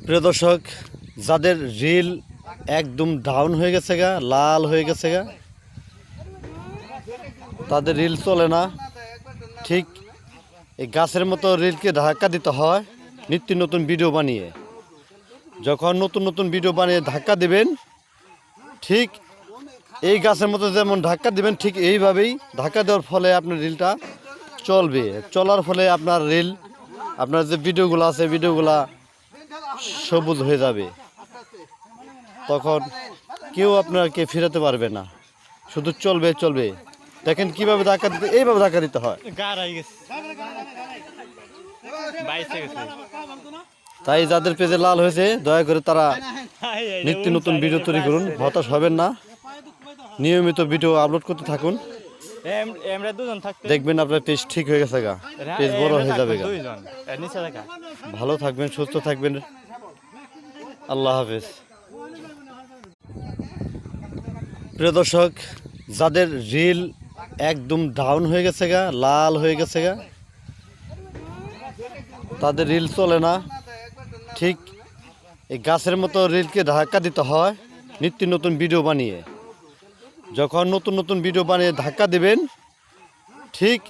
প্রিয় দর্শক, যাদের রিল একদম ডাউন হয়ে গেছে গা, লাল হয়ে গেছে গা, তাদের রিল চলে না। ঠিক এই গাছের মতো রিলকে ধাক্কা দিতে হয় নিত্য নতুন ভিডিও বানিয়ে। যখন নতুন নতুন ভিডিও বানিয়ে ধাক্কা দিবেন, ঠিক এই গাছের মতো যেমন ধাক্কা দিবেন, ঠিক এইভাবেই ধাক্কা দেওয়ার ফলে আপনার রিলটা চলবে। চলার ফলে আপনার রিল, আপনার যে ভিডিওগুলো আছে, ভিডিওগুলা সবুজ হয়ে যাবে। তখন কেউ আপনাকে ফেরাতে পারবে না, শুধু চলবে চলবে। দেখেন কিভাবে ধাক্কা দিতে, এইভাবে ধাক্কা দিতে হয়। তাই যাদের পেজে লাল হয়েছে, দয়া করে তারা নিত্য নতুন ভিডিও তৈরি করুন, হতাশ হবেন না। নিয়মিত ভিডিও আপলোড করতে থাকুন, দেখবেন আপনার পেজ ঠিক হয়ে গেছে গা, পেজ বড় হয়ে যাবে গা। ভালো থাকবেন, সুস্থ থাকবেন। আল্লাহ হাফেজ। প্রিয় দর্শক, যাদের রিল একদম ডাউন হয়ে গেছে গা, লাল হয়ে গেছে গা, তাদের রিল চলে না। ঠিক এই গাছের মতো রিলকে ধাক্কা দিতে হয় নিত্য নতুন ভিডিও বানিয়ে। যখন নতুন নতুন ভিডিও বানিয়ে ধাক্কা দিবেন, ঠিক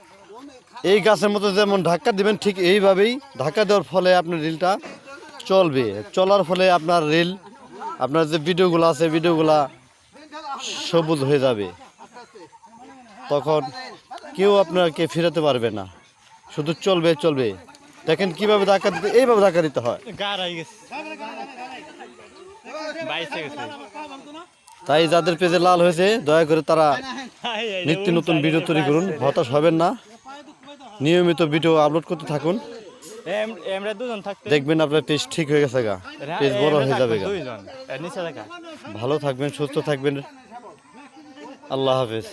এই গাছের মতো যেমন ধাক্কা দিবেন, ঠিক এইভাবেই ধাক্কা দেওয়ার ফলে আপনার রিলটা চলবে। চলার ফলে আপনার রিল, আপনার যে ভিডিওগুলো আছে, ভিডিওগুলা সবুজ হয়ে যাবে। তখন কেউ আপনাকে ফেরাতে পারবে না, শুধু চলবে চলবে। দেখেন কিভাবে ধাক্কা দিতে, এইভাবে ধাক্কা দিতে হয়। তাই যাদের পেজে লাল হয়েছে, দয়া করে তারা নিত্য নতুন ভিডিও তৈরি করুন, হতাশ হবেন না। নিয়মিত ভিডিও আপলোড করতে থাকুন, দেখবেন আপনার পেজ ঠিক হয়ে গেছে গা, পেজ বড় হয়ে যাবে গা। ভালো থাকবেন, সুস্থ থাকবেন। আল্লাহ হাফেজ।